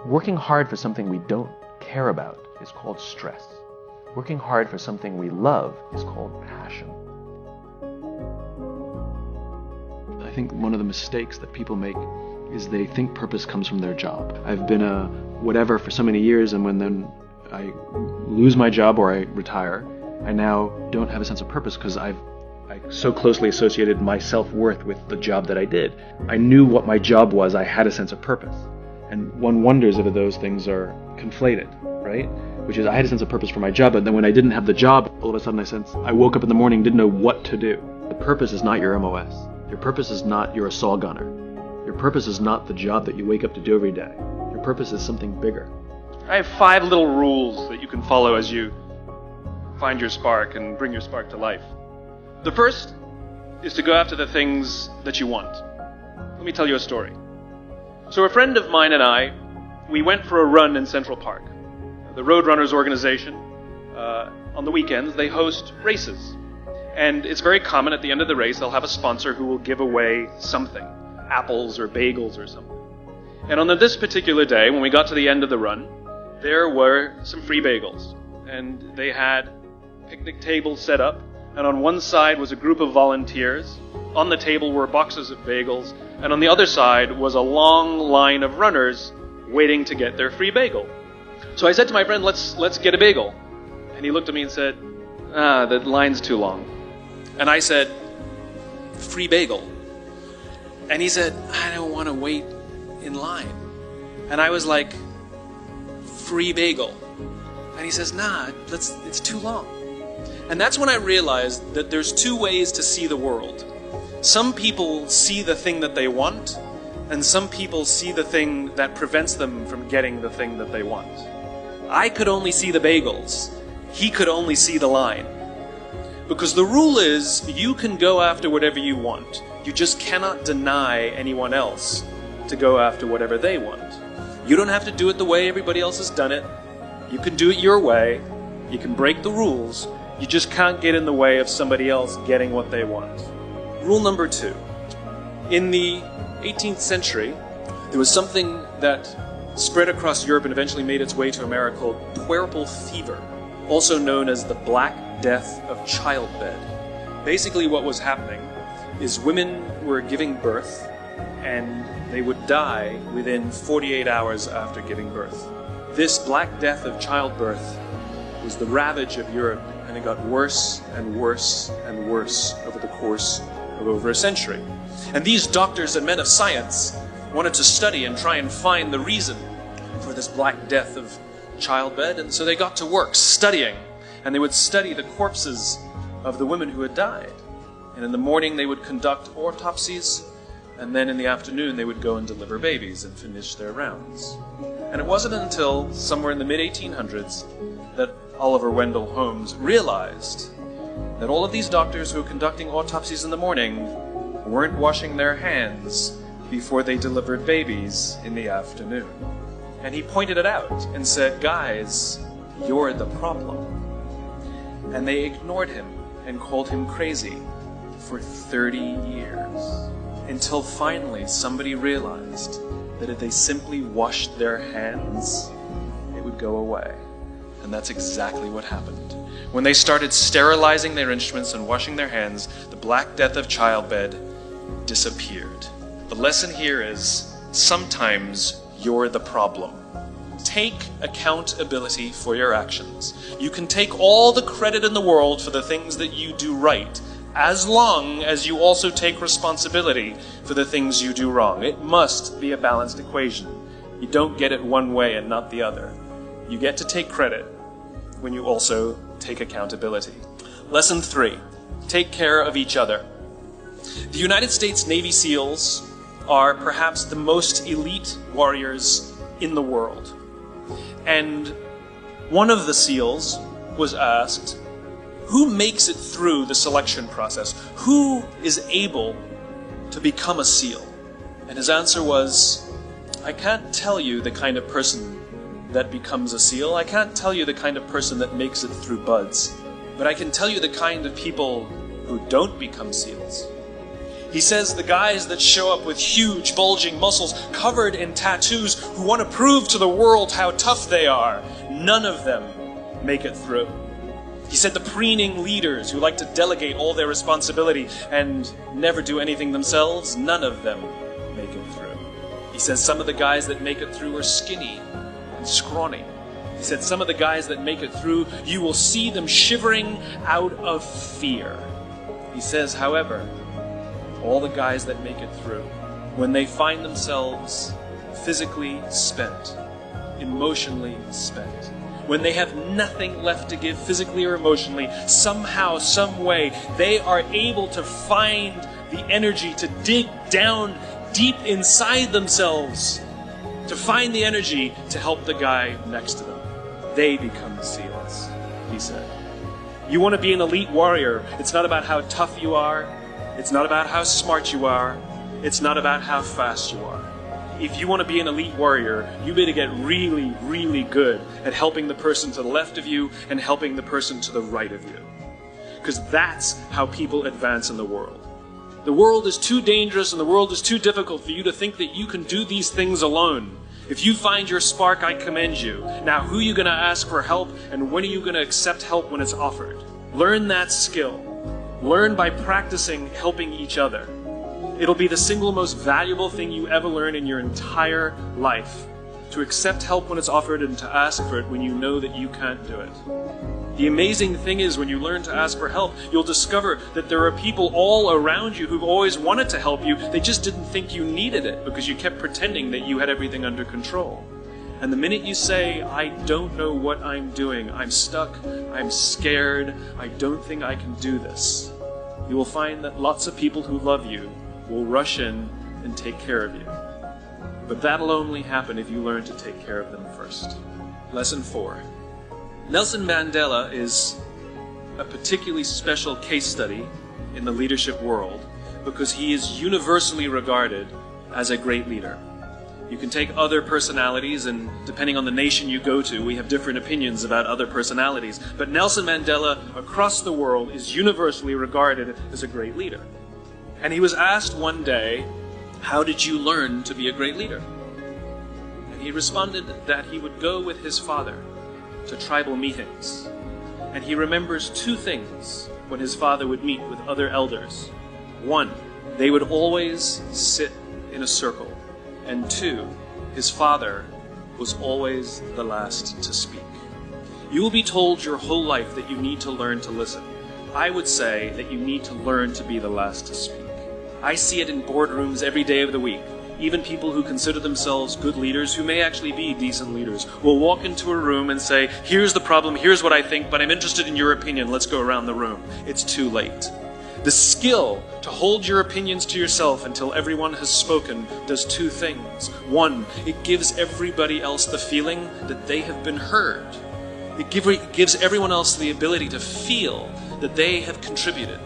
Working hard for something we don't care about is called stress. Working hard for something we love is called passion. I think one of the mistakes that people make is they think purpose comes from their job. I've been a whatever for so many years, and when then I lose my job or I retire, I now don't have a sense of purpose because I so closely associated my self-worth with the job that I did. I knew what my job was. I had a sense of purpose. And one wonders if those things are conflated, right? Which is I had a sense of purpose for my job, but then when I didn't have the job, all of a sudden I woke up in the morning, didn't know what to do. The purpose is not your MOS. Your purpose is not you're a saw gunner. Your purpose is not the job that you wake up to do every day. Your purpose is something bigger. I have 5 little rules that you can follow as you find your spark and bring your spark to life. The first is to go after the things that you want. Let me tell you a story. So a friend of mine and I, we went for a run in Central Park. The Roadrunners organization, on the weekends, they host races. And it's very common at the end of the race, they'll have a sponsor who will give away something, apples or bagels or something. And on this particular day, when we got to the end of the run, there were some free bagels. And they had picnic tables set up, and on one side was a group of volunteers. On the table were boxes of bagels, and on the other side was a long line of runners waiting to get their free bagel. So I said to my friend, let's get a bagel. And he looked at me and said, the line's too long. And I said, free bagel. And he said, I don't want to wait in line. And I was like, free bagel. And he says, it's too long. And that's when I realized that there's 2 ways to see the world. Some people see the thing that they want, and some people see the thing that prevents them from getting the thing that they want. I could only see the bagels. He could only see the line. Because the rule is, you can go after whatever you want. You just cannot deny anyone else to go after whatever they want. You don't have to do it the way everybody else has done it. You can do it your way. You can break the rules. You just can't get in the way of somebody else getting what they want. Rule number 2. In the 18th century, there was something that spread across Europe and eventually made its way to America called puerperal fever, also known as the Black Death of childbed. Basically what was happening is women were giving birth and they would die within 48 hours after giving birth. This Black Death of childbirth was the ravage of Europe, and it got worse and worse and worse over the course of over a century. And these doctors and men of science wanted to study and try and find the reason for this Black Death of childbed, and so they got to work studying, and they would study the corpses of the women who had died. And in the morning they would conduct autopsies, and then in the afternoon they would go and deliver babies and finish their rounds. And it wasn't until somewhere in the mid-1800s that Oliver Wendell Holmes realized that all of these doctors who were conducting autopsies in the morning weren't washing their hands before they delivered babies in the afternoon. And he pointed it out and said, guys, you're the problem. And they ignored him and called him crazy for 30 years. Until finally somebody realized that if they simply washed their hands, it would go away. And that's exactly what happened. When they started sterilizing their instruments and washing their hands, the Black Death of childbed disappeared. The lesson here is, sometimes you're the problem. Take accountability for your actions. You can take all the credit in the world for the things that you do right, as long as you also take responsibility for the things you do wrong. It must be a balanced equation. You don't get it one way and not the other. You get to take credit when you also take accountability. Lesson 3, take care of each other. The United States Navy SEALs are perhaps the most elite warriors in the world. And one of the SEALs was asked, who makes it through the selection process? Who is able to become a SEAL? And his answer was, I can't tell you the kind of person that becomes a SEAL. I can't tell you the kind of person that makes it through buds. But I can tell you the kind of people who don't become SEALs. He says the guys that show up with huge, bulging muscles covered in tattoos who want to prove to the world how tough they are, none of them make it through. He said the preening leaders who like to delegate all their responsibility and never do anything themselves, none of them make it through. He says some of the guys that make it through are skinny and scrawny. He said some of the guys that make it through, you will see them shivering out of fear. He says, however, all the guys that make it through, when they find themselves physically spent, emotionally spent, when they have nothing left to give physically or emotionally, somehow, some way, they are able to find the energy to dig down deep inside themselves, to find the energy to help the guy next to them. They become SEALs, he said. You want to be an elite warrior. It's not about how tough you are. It's not about how smart you are. It's not about how fast you are. If you want to be an elite warrior, you better get really, really good at helping the person to the left of you and helping the person to the right of you. Because that's how people advance in the world. The world is too dangerous and the world is too difficult for you to think that you can do these things alone. If you find your spark, I commend you. Now, who are you going to ask for help, and when are you going to accept help when it's offered? Learn that skill. Learn by practicing helping each other. It'll be the single most valuable thing you ever learn in your entire life. To accept help when it's offered and to ask for it when you know that you can't do it. The amazing thing is when you learn to ask for help, you'll discover that there are people all around you who've always wanted to help you. They just didn't think you needed it because you kept pretending that you had everything under control. And the minute you say, I don't know what I'm doing, I'm stuck, I'm scared, I don't think I can do this, you will find that lots of people who love you will rush in and take care of you. But that'll only happen if you learn to take care of them first. Lesson 4. Nelson Mandela is a particularly special case study in the leadership world because he is universally regarded as a great leader. You can take other personalities, and depending on the nation you go to, we have different opinions about other personalities. But Nelson Mandela, across the world, is universally regarded as a great leader. And he was asked one day, how did you learn to be a great leader? And he responded that he would go with his father to tribal meetings. And he remembers two things when his father would meet with other elders. One, they would always sit in a circle. And two, his father was always the last to speak. You will be told your whole life that you need to learn to listen. I would say that you need to learn to be the last to speak. I see it in boardrooms every day of the week. Even people who consider themselves good leaders, who may actually be decent leaders, will walk into a room and say, here's the problem, here's what I think, but I'm interested in your opinion, let's go around the room. It's too late. The skill to hold your opinions to yourself until everyone has spoken does two things. One, it gives everybody else the feeling that they have been heard. It gives everyone else the ability to feel that they have contributed.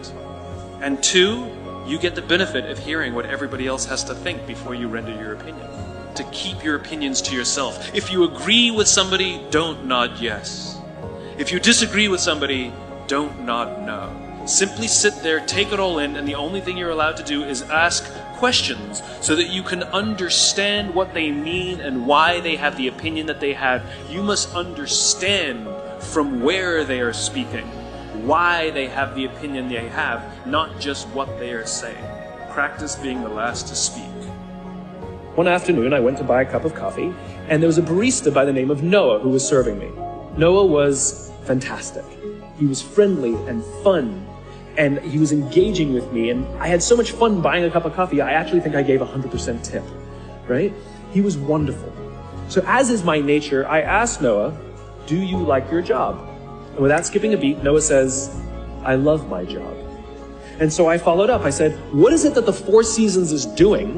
And two, you get the benefit of hearing what everybody else has to think before you render your opinion. To keep your opinions to yourself. If you agree with somebody, don't nod yes. If you disagree with somebody, don't nod no. Simply sit there, take it all in, and the only thing you're allowed to do is ask questions so that you can understand what they mean and why they have the opinion that they have. You must understand from where they are speaking, why they have the opinion they have, not just what they are saying. Practice being the last to speak. One afternoon, I went to buy a cup of coffee, and there was a barista by the name of Noah who was serving me. Noah was fantastic. He was friendly and fun, and he was engaging with me, and I had so much fun buying a cup of coffee, I actually think I gave 100% tip, right? He was wonderful. So as is my nature, I asked Noah, do you like your job? And without skipping a beat, Noah says, I love my job. And so I followed up. I said, what is it that the Four Seasons is doing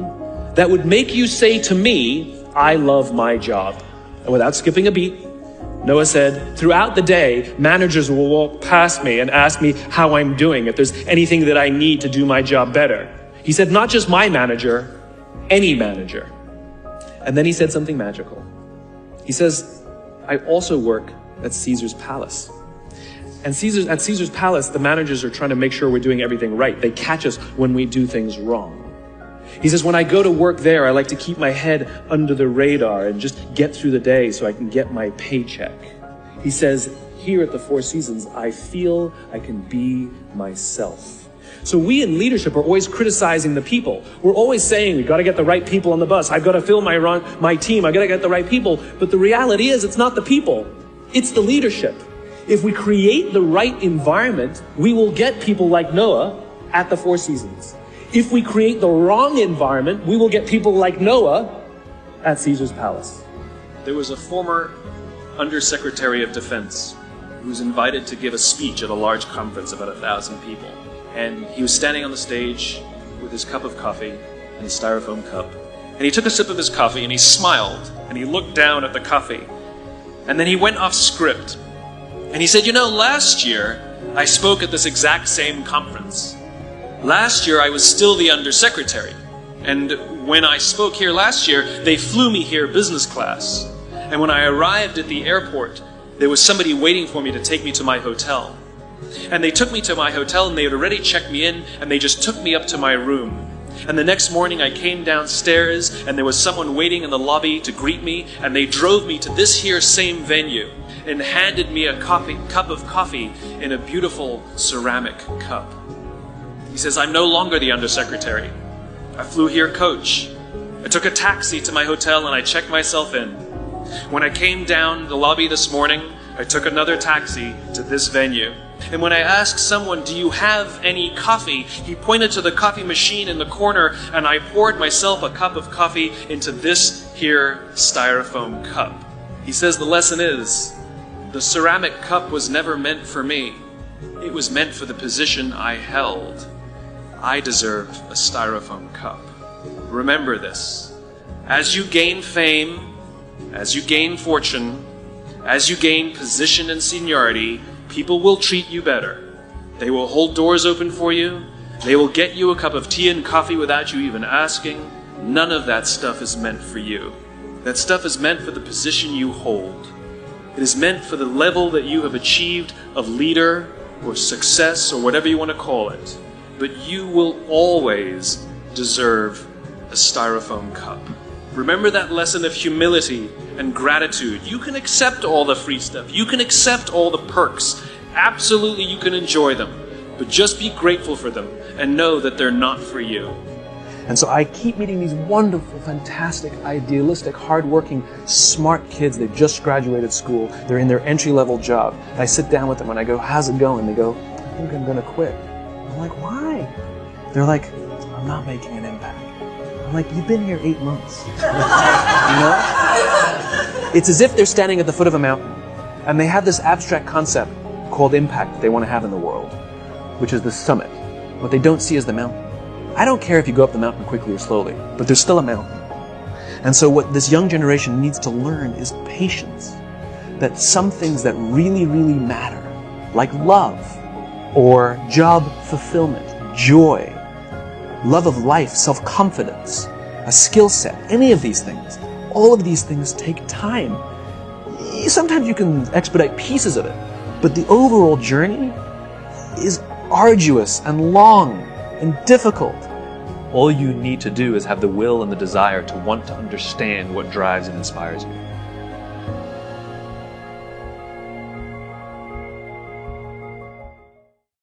that would make you say to me, I love my job? And without skipping a beat, Noah said, throughout the day, managers will walk past me and ask me how I'm doing, if there's anything that I need to do my job better. He said, not just my manager, any manager. And then he said something magical. He says, I also work at Caesar's palace. And at Caesar's Palace, the managers are trying to make sure we're doing everything right. They catch us when we do things wrong. He says, when I go to work there, I like to keep my head under the radar and just get through the day so I can get my paycheck. He says, here at the Four Seasons, I feel I can be myself. So we in leadership are always criticizing the people. We're always saying, we've got to get the right people on the bus. I've got to fill my team. I've got to get the right people. But the reality is, it's not the people. It's the leadership. If we create the right environment, we will get people like Noah at the Four Seasons. If we create the wrong environment, we will get people like Noah at Caesar's Palace. There was a former Undersecretary of Defense who was invited to give a speech at a large conference, about 1,000 people. And he was standing on the stage with his cup of coffee and his styrofoam cup. And he took a sip of his coffee and he smiled and he looked down at the coffee. And then he went off script. And he said, last year I spoke at this exact same conference. Last year I was still the Undersecretary. And when I spoke here last year, they flew me here business class. And when I arrived at the airport, there was somebody waiting for me to take me to my hotel. And they took me to my hotel and they had already checked me in and they just took me up to my room. And the next morning I came downstairs and there was someone waiting in the lobby to greet me, and they drove me to this here same venue and handed me a cup of coffee in a beautiful ceramic cup. He says, I'm no longer the Undersecretary. I flew here coach. I took a taxi to my hotel and I checked myself in. When I came down the lobby this morning, I took another taxi to this venue. And when I asked someone, do you have any coffee? He pointed to the coffee machine in the corner and I poured myself a cup of coffee into this here styrofoam cup. He says the lesson is, the ceramic cup was never meant for me. It was meant for the position I held. I deserve a styrofoam cup. Remember this. As you gain fame, as you gain fortune, as you gain position and seniority, people will treat you better. They will hold doors open for you. They will get you a cup of tea and coffee without you even asking. None of that stuff is meant for you. That stuff is meant for the position you hold. It is meant for the level that you have achieved of leader or success or whatever you want to call it. But you will always deserve a styrofoam cup. Remember that lesson of humility and gratitude. You can accept all the free stuff. You can accept all the perks. Absolutely, you can enjoy them. But just be grateful for them and know that they're not for you. And so I keep meeting these wonderful, fantastic, idealistic, hardworking, smart kids. They've just graduated school. They're in their entry-level job. And I sit down with them and I go, how's it going? They go, I think I'm going to quit. I'm like, why? They're like, I'm not making an impact. I'm like, you've been here 8 months. It's as if they're standing at the foot of a mountain and they have this abstract concept called impact that they want to have in the world, which is the summit. What they don't see is the mountain. I don't care if you go up the mountain quickly or slowly, but there's still a mountain. And so what this young generation needs to learn is patience. That some things that really, really matter, like love, or job fulfillment, joy, love of life, self-confidence, a skill set, any of these things, all of these things take time. Sometimes you can expedite pieces of it, but the overall journey is arduous and long and difficult. All you need to do is have the will and the desire to want to understand what drives and inspires you.